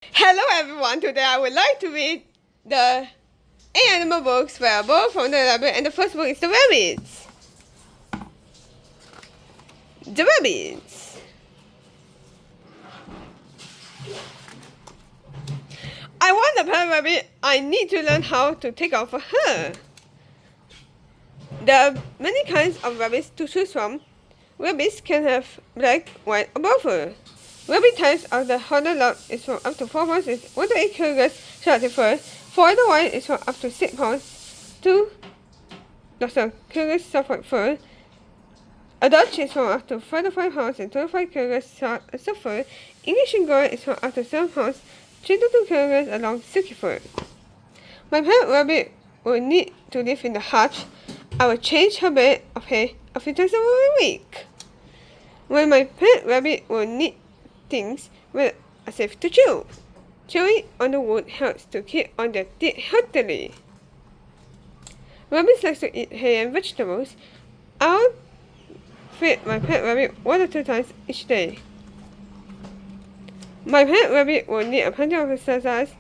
Hello everyone, today I would like to read the animal books available from the library, and the first book is The Rabbits. The Rabbits. I want a pet rabbit. I need to learn how to take off for her. There are many kinds of rabbits to choose from. Rabbits can have black, white, or both fur. Rabbit types of the Honda lot is from up to 4 pounds is 1 to 8 kilograms shorted fur. For the white is from up to 6 pounds to kilograms soft fur. A Dutch is from up to 4 to 5 pounds and 25 kilograms soft fur. English Angora is from up to 7 pounds, 3 to 2 kilograms along silky fur. My pet rabbit will need to live in the hutch. I will change her bed of hay a few times every week. When my pet rabbit will need things that are safe to chew. Chewing on the wood helps to keep on their teeth healthily. Rabbits like to eat hay and vegetables. I'll feed my pet rabbit 1 or 2 times each day. My pet rabbit will need a plenty of exercise.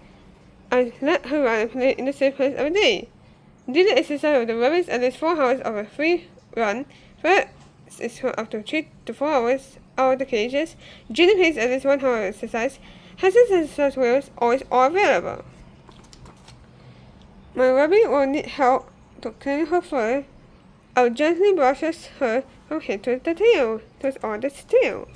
I let her run and play in the same place every day. Daily exercise with the rabbits at least 4 hours of a free run. First is for up to 3 to 4 hours out of the cages. Guinea pigs at least 1 hour of exercise. Hazards and exercise wheels always are available. My rabbit will need help to clean her fur. I'll gently brush her from head to the tail. That's all the tail.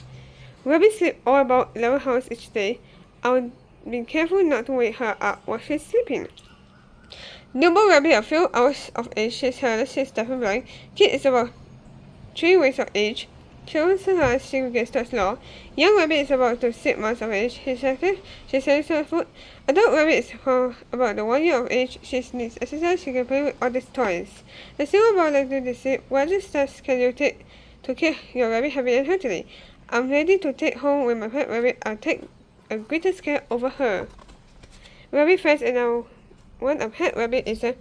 Rabbits sleep all about 11 hours each day. I'll be careful not to wake her up while she's sleeping. Newborn rabbit a few hours of age, she's hairless, she's deaf and blind. Kid is about 3 weeks of age. Children sometimes she gets to slow. Young rabbit is about 6 months of age. She's active. She sells her food. Adult rabbit is for about 1 year of age. She needs exercise. She can play with all these toys. The silver ball like to deceive. What steps can you take to keep your rabbit happy and healthy? I'm ready to take home with my pet rabbit. I'll take a greatest care over her. Rabbit friends, and I want a pet rabbit is a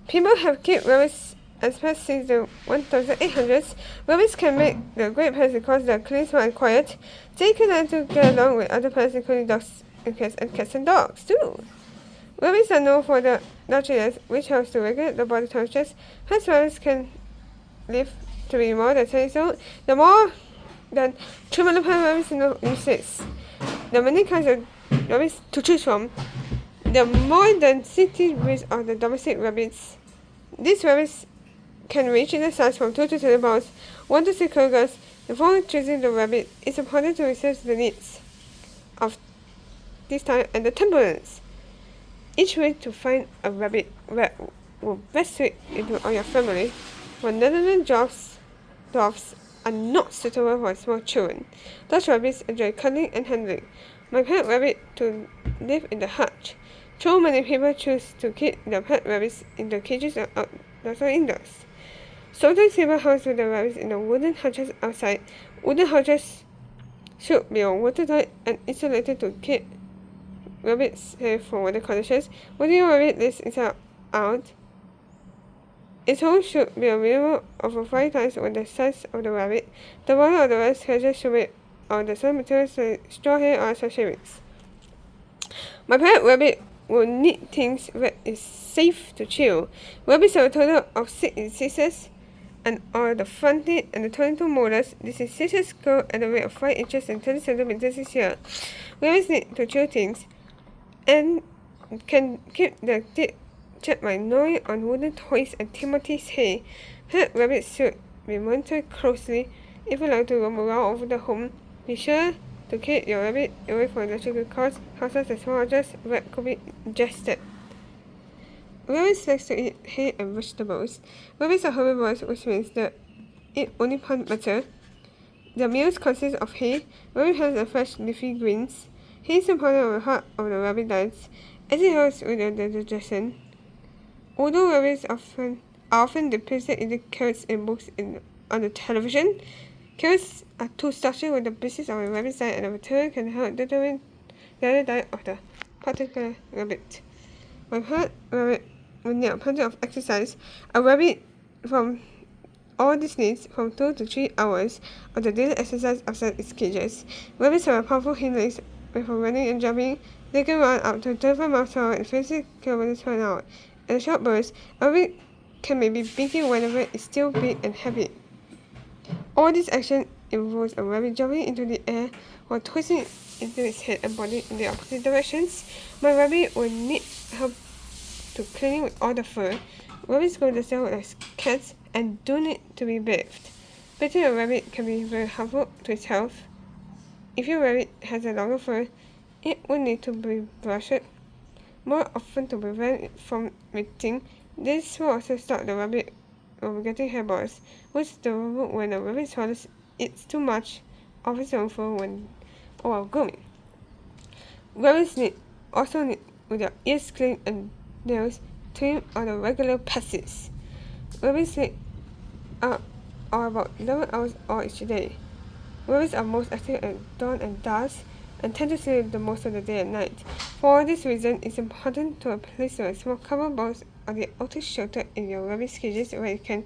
people have kept rabbits as pets since the 1800s. Rabbits can make the great pets because they are clean, smart, and quiet. They can learn to get along with other pets, including dogs and cats and dogs too. Rabbits are known for the naughtiness, which helps to regulate the body temperatures. Hence, rabbits can live to be more than 10 years old. The more than 3 million rabbits in the United States. There are many kinds of rabbits to choose from. There are more than 60 breeds of the domestic rabbits. These rabbits can range in the size from 2 to 10 pounds, 1 to 6 kilograms. Before choosing the rabbit, it's important to research the needs of this time and the temperaments. Each way to find a rabbit that will best suit into your family. For Netherlands dogs are not suitable for small children. Dutch rabbits enjoy cuddling and handling. My pet rabbit to live in the hutch. Too many people choose to keep their pet rabbits in the cages or outdoors or indoors. Sometimes people house with the rabbits in the wooden hutches outside. Wooden hutches should be watertight and insulated to keep rabbits safe from weather conditions. Whether your rabbit lives inside or out, its home should be a minimum of 5 times the size of the rabbit. The bottom of the rabbit's cage should be of the same materials like straw hay or such shavings. My pet rabbit will need things that is safe to chew. Rabbits have a total of 6 incisors and are the front teeth and the 22 molars. These incisors grow at a rate of 5 inches and 30 centimeters each year. Rabbits need to chew things and can keep their teeth checked by gnawing on wooden toys and Timothy's hay. Pet rabbits should be monitored closely. If allowed to roam around over the home, be sure to keep your rabbit away from electrical cords, houses, and small objects that could be ingested. Rabbits like to eat hay and vegetables. Rabbits are herbivores, which means they eat only plant matter. Their meals consist of hay, rabbit heads, and fresh leafy greens. Hay is important at the heart of the rabbit diets, as it helps with their digestion. Although rabbits are often depicted eating carrots in books on the television, carrots are too starchy with the basis of a rabbit's diet, and the material can help determine the diet of the particular rabbit. My pet rabbit will need plenty of exercise. A rabbit from all these needs from 2 to 3 hours of the daily exercise outside its cages. Rabbits have powerful hind legs before running and jumping. They can run up to 35 miles per hour and 50 kilometers per hour. In a short burst, a rabbit can maybe Binky whenever it's still big and heavy. All this action involves a rabbit jumping into the air while twisting into its head and body in the opposite directions. My rabbit will need help to cleaning with all the fur. Rabbits go to cell like cats and do need to be bathed. Bathing a rabbit can be very harmful to its health. If your rabbit has a longer fur, it will need to be brushed more often to prevent it from wilting. This will also stop the rabbit from getting hairballs, which is the rule when a rabbit swallows eats too much of its own fur while grooming. Rabbits also need with their ears cleaned and nails trimmed on a regular basis. Rabbits sleep are about 11 hours all each day. Rabbits are most active at dawn and dusk and tend to sleep the most of the day and night. For this reason, it's important to place a small cover box or the outer shelter in your rabbit cages where you can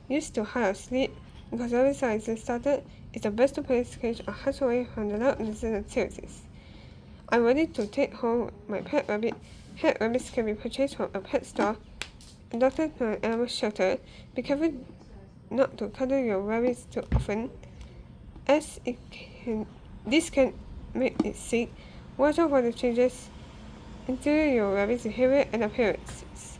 use to hide or sleep. Because rabbits are easily started, it's the best to place cage or hatch away from the loud nuisance activities. I'm ready to take home my pet rabbit. Pet rabbits can be purchased from a pet store and adopted from an animal shelter. Be careful not to cuddle your rabbits too often, as this can make it sick. Watch out for the changes into your rabbit's behavior and appearances,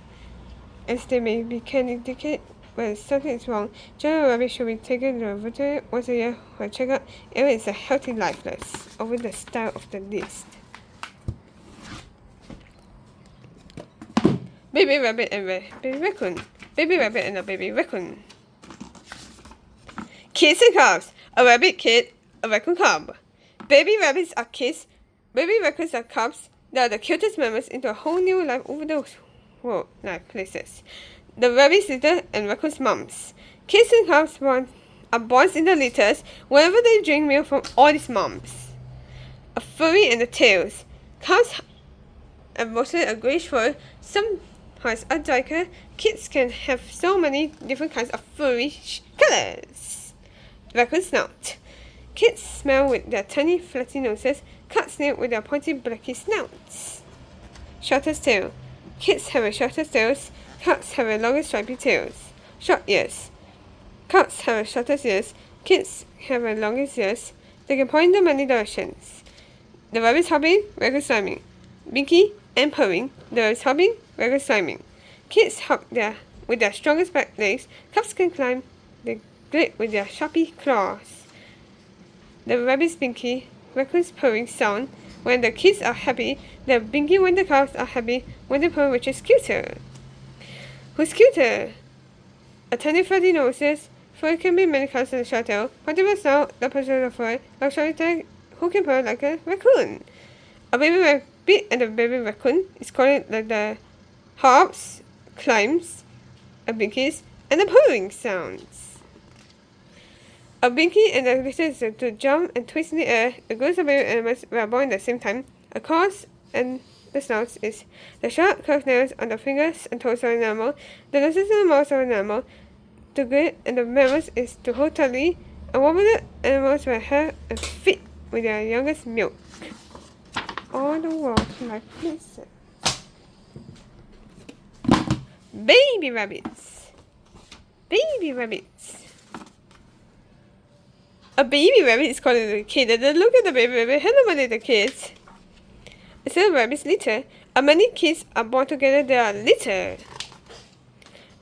as they can indicate when something is wrong. General rabbits should be taken to a veterinarian once a year for a checkup if it is a healthy lifeless, over the style of the list. Baby rabbit and baby raccoon. Baby rabbit and a baby raccoon. Kids and cubs. A rabbit kid, a raccoon cub. Baby rabbits are kids. Baby raccoons are cubs. They are the cutest members into a whole new life over the world life places. The rabbit's litter and raccoon's mums. Kids and cubs are born in the litters whenever they drink milk from all these mums. A furry and the tails. Cubs have mostly a grayish fur. Some has a darker. Kids can have so many different kinds of furry colors. Raccoon snout. Kids smell with their tiny flatty noses. Cubs sniff with their pointy blacky snouts. Shortest tail. Kids have a shortest tails. Cubs have a longer stripy tails. Short ears. Cubs have a shortest ears. Kids have a longest ears. They can point in many directions. The rabbit's hopping, raccoon climbing. Binky and purring. The rabbit's hopping, raccoon climbing. Kids hop with their strongest back legs. Cubs can climb the glade with their sharpy claws. The rabbit's Binky, raccoon's purring sound when the kids are happy. The Binky when the cubs are happy when the purr which is cuter. Who's cuter? A tiny flatty noses. Fur can be many colors in the short tail. Particular snout, the pressure of fur, luxury tag, who can purr like a raccoon. A baby rabbit and a baby raccoon is called like the hops, climbs, a binkies, and the purring sounds. A binky and a litter is to jump and twist in the air. The girls of baby animals were born at the same time. A cause and the snouts is the sharp curved nails on the fingers and toes of an animal, the noses and the mouths of an animal. The grid and the mammals is to hold tightly, and warm-blooded animals will have a feed with their youngest milk. All the world like places. Baby rabbits. Baby rabbits. A baby rabbit is called a little kid. And then look at the baby rabbit. Hello, my little kids. It's a rabbit's litter. Many kids are born together. They are litter.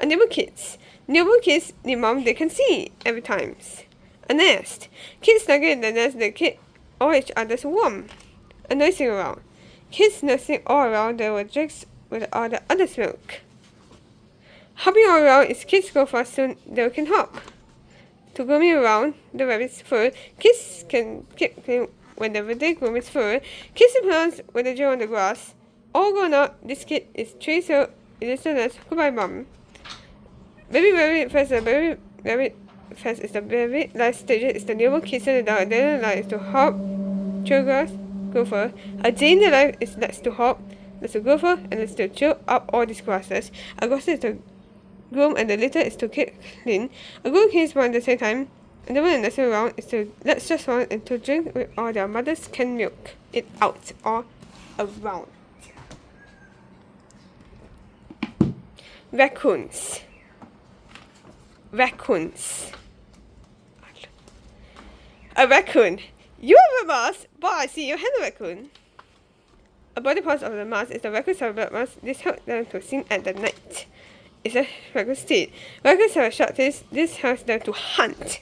A newborn kids. Newborn kids need mom they can see every time. A nest. Kids snuggle in the nest. They keep all each other's warm. A nursing around. Kids nursing all around. They will drink with all the others' milk. Hopping all around is kids go fast soon they can hop. To grooming around the rabbit's fur, kids can keep clean whenever they groom its fur. Kids and plants when they draw on the grass. All grown up, this kid is 3 so it is known as goodbye mom. Baby rabbit first, the baby rabbit first is the baby life stage is the newborn kids and the dog. Then the life is to hop, chew grass, grow fur. A day in the life is next to hop, let's to grow fur, and let's to chew up all these grasses. A grass is to groom and the litter is to keep clean. A groom kids born at the same time. and the one that's around is to let just one and to drink with all their mothers can milk it out all around. Raccoons. Raccoons. A raccoon. You have a mouse, but I see you have a raccoon. A body part of the mouse is the raccoon's blood mouse. This helps them to sing at the night. It's a raccoon's teeth. Raccoons have a short tail. This helps them to hunt.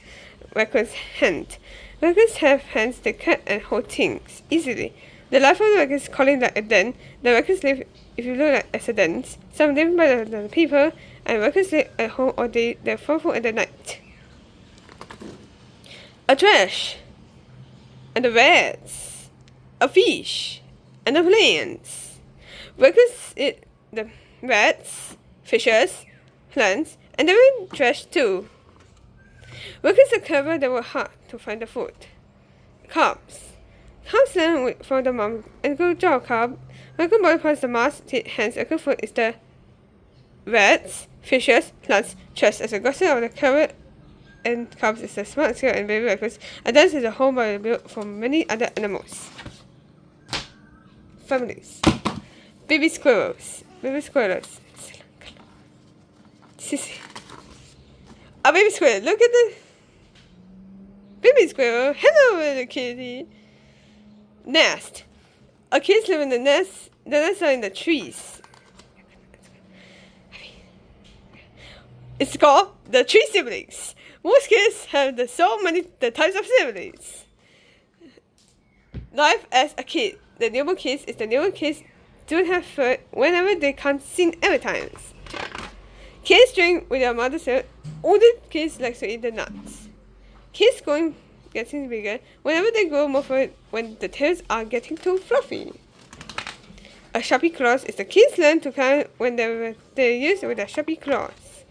Raccoons hunt. Raccoons have hands that cut and hold things easily. The life of the raccoon is calling like a den. The raccoons live if you look like as a den. Some live by the people, and raccoons live at home all day. They're fruitful at the night. A trash. And the rats. A fish. And the plants. Raccoons eat the rats, fishes, plants, and they eat trash too. Raccoons are clever, they work hard to find the food. Cubs. Cubs learn from the mom and good job, cub. Raccoon body parts the mouse, teeth, hands, and good food is the rats, fishes, plants, trash. As a gossip of the carrot and cubs is the smart scale and baby raccoons. A dance is a home body built from many other animals. Families. Baby squirrels. Baby squirrels. Sissy. A baby squirrel. Look at the baby squirrel. Hello, little kitty. Nest. A kids live in the nest. The nests are in the trees. It's called the tree siblings. Most kids have the types of siblings. Life as a kid. The newborn kids is the newborn kids don't have food whenever they can't sing every time. Kids drink with their mother's milk. Older kids like to eat the nuts. Kids getting bigger whenever they grow more food when the tails are getting too fluffy. A sharpie claws is the kids learn to climb when they're used with their sharpie claws.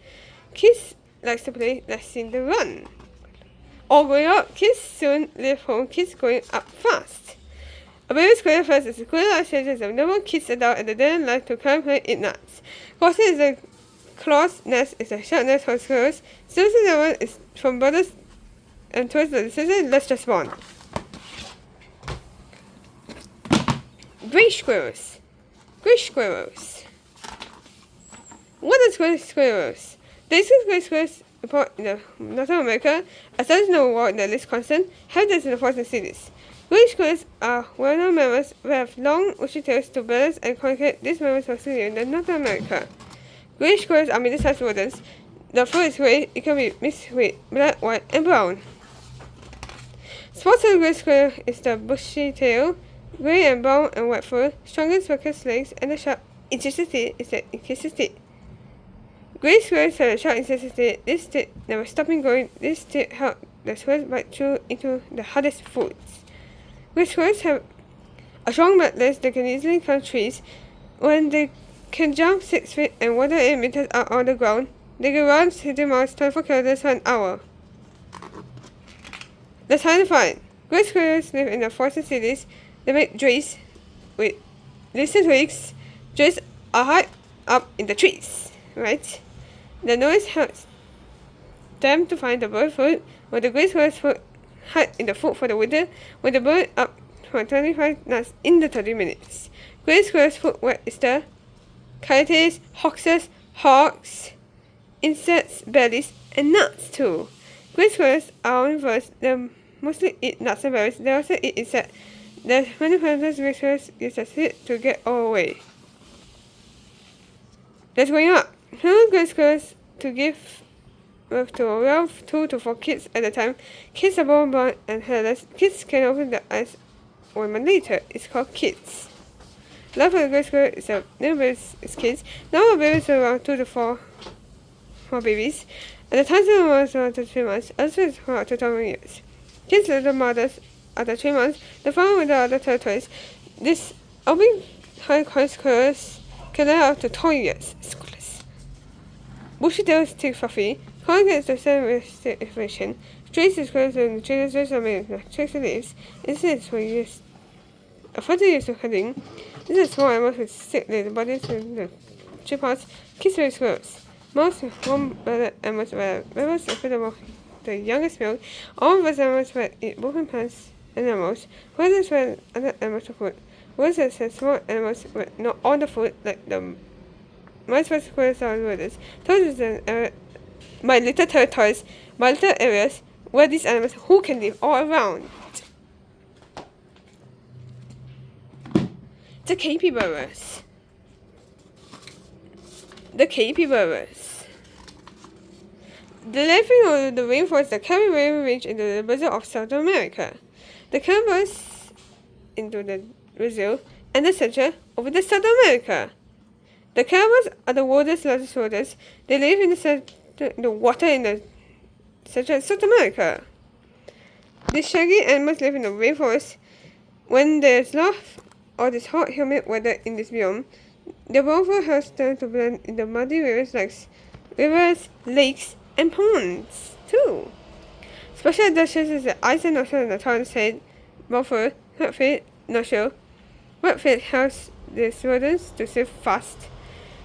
Kids like to play letting them run. All growing up, kids soon leave home. Kids growing up fast. A baby squirrel first is a squirrel that changes of normal kids adult and they don't like to climb play eat nuts. Crossing is a claws nest is a short nest for squirrels. Susan the one is from brothers and towards the decision, let's just one. Gray squirrels. Gray squirrels. What are gray squirrels? These gray squirrels report in North America, as there is no war in the least constant, have this in the forest cities. Gray squirrels are well-known mammals who have long, bushy tails to balance and communicate. These mammals mostly live in North America. Gray squirrels are medium-sized rodents. The fur is gray. It can be mixed with black, white, and brown. Spots of the gray squirrel is the bushy tail, gray and brown and white fur, strongest focused legs, and the sharp incisive teeth is the incisive teeth. Gray squirrels have a sharp incisive teeth. This teeth never stopping growing. This teeth help the squirrels bite through into the hardest foods. Gray squirrels have a strong back legs that can easily climb trees. When they can jump 6 feet and 1.8 meters out on the ground, they can run 60 miles 24 kilometers per hour. Let's hide and find. Gray squirrels live in the forested cities. They make drays with listen twigs. Drays are high up in the trees, right? The noise helps them to find the bird food. When the gray squirrels hide in the food for the winter, when the bird up for 25 nuts in the 30 minutes. Gray squirrels' food web is the coyotes, hawks, hawks, insects, berries, and nuts too. Gray squirrels are omnivorous. They mostly eat nuts and berries. They also eat insects. There's many predators gray squirrels use as hit to get all away. That's going up. Human gray squirrels to give birth to around 2 to 4 kids at a time. Kids are born and hairless. Kids can open their eyes 1 month later. It's called kids. Life of the gray squirrel is a new babies is kids. Normal babies are around 2 to 4 babies. And the time of the mothers are around 3 months. Others is around 2 years. Kids little mothers after 3 months. The farm with the other territories. This open high coin squirrels can live up to 20 years. Schoolless. Bushy tails stick fluffy. Calling gets the same with information. Trees is squirrels and the trees are made of twigs and leaves. Insects were used. A photo used for cutting. This is small animals with stick little bodies and the tree parts. Kids with squirrels. Most warm blooded animals were members of the the youngest male. All of those animals will eat broken plants and animals. Others will other animals for food. Others and small animals with not all the food, like the mice, squirrels, or rodents. Those are my little territories, my little areas where these animals who can live all around. The capybaras. The capybaras. They live in the rainforest, the Caribbean range in the Brazil of South America. The capybaras into the Brazil and the center over the South America. The capybaras are the world's largest rodents. They live in the water in the central South America. These shaggy animals live in the rainforest. When there's love or this hot, humid weather in this biome, the rainforest has turned to blend in the muddy rivers, lakes, and ponds too. Special additions is the ice and nostril in the tortoise head, buffer, redfin, nostril. Redfin helps these rodents to swim fast.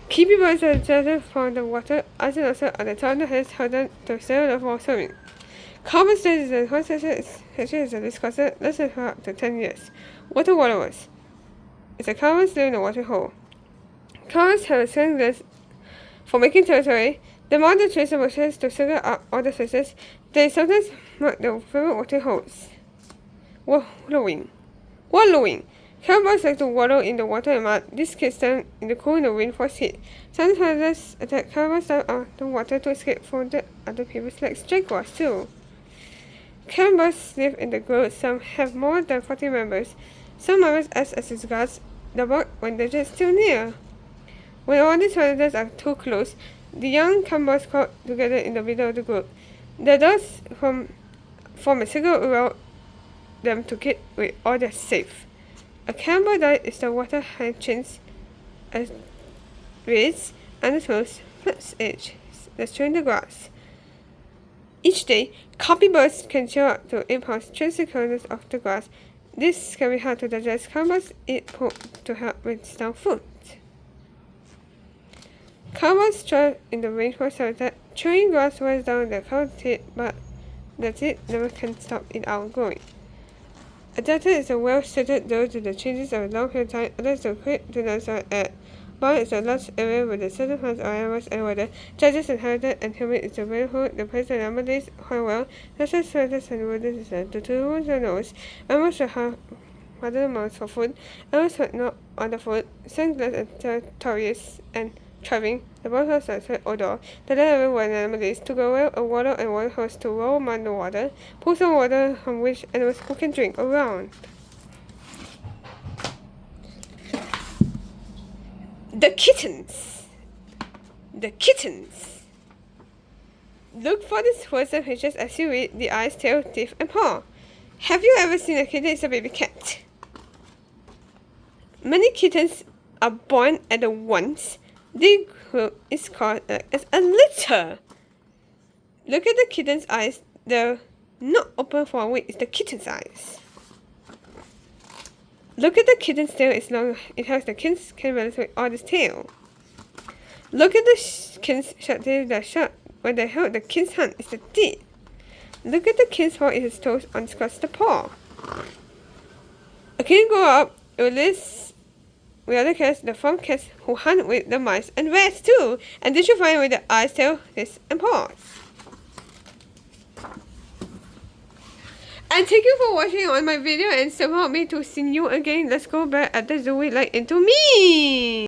Capybaras are jetted from the water, ice and nostril on the tortoise heads help them to stay while swimming. Carbon stages and concentration is a discussed less than up to 10 years. Water walrus is a carbon live in a water hole. Corals have a certain glands for making territory. The mountain trees and bushes to sugar up all the spaces. They sometimes mark the favorite water holes. Wallowing. Capybaras like to wallow in the water and mud. This keeps them in the cool in the rainforest heat. Some predators attack capybaras out of the water to escape from the other people's like jaguars too. Capybaras live in the group. Some have more than 40 members. Some members act as its guards, the bug when danger is still near. When all these predators are too close, the young capybaras crawl together in the middle of the group. The adults form a circle around them to keep with all their safe. A capybara diet is the water hyacinths, reeds, and the toes, flax edge, that's chewing the grass. Each day, capybaras can chew up to 8 pounds, 30 kilometers of the grass. This can be hard to digest. Capybaras eat pork to help with stomach food. Capybaras thrive in the rainforest habitat. Chewing grass wears down their cold teeth, but the teeth never can stop it outgrowing. Adapted is a well-suited due to the changes of a long period of time. Others are quick to dinosaur at. Bound is a large area with the certain plants or animals and weather. Judges and habitat and humid is a very hot. The place of number days quite well. Natural predators and rodents is the two ones are nose. Animals should have other mouths for food. Animals but not on the food. Sunglass and territorious and thriving. The both are outside odor. The level where an animal is to go well, a water and water hose to roll among the water. Pools of water from which animals who can drink around. The kittens. Look for these words and pictures as you read the eyes, tail, teeth, and paw. Have you ever seen a kitten as a baby cat? Many kittens are born at once. The group is called as a litter. Look at the kitten's eyes. They're not open for a week. It's the kitten's eyes. Look at the kitten's tail. It's long. It has the kittens can balance with all this tail. Look at the kitten's short tail. The short when they hold the kitten's hand is the teeth. Look at the kitten's paw. It has toes on its the paw. A kitten grow up. It will list with other cats, the farm cats who hunt with the mice and rats too. And this you find with the eyes, tail, legs, and paws. And thank you for watching on my video and support me to see you again. Let's go back at the zoo like into me.